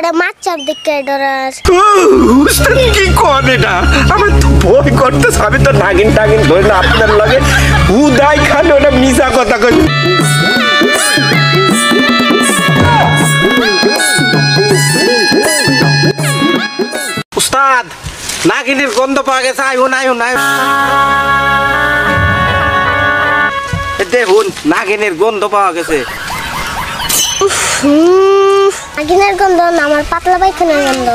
ওটা মাছার দিকে ডরাস উস্তাদ কি কোন এটা আমার তো ভয় করতে আমি তো নাগিন টাগিন ধরে না আপনার লাগে উদাই খান ওটা মিছা কথা কই উস্তাদ নাগিনের গন্ধ পাওয়া গেছে আইও না দেখুন নাগিনের গন্ধ পাওয়া গেছে নাগিনের গন্ধ না আমার পাতলা পায়খানার গন্ধ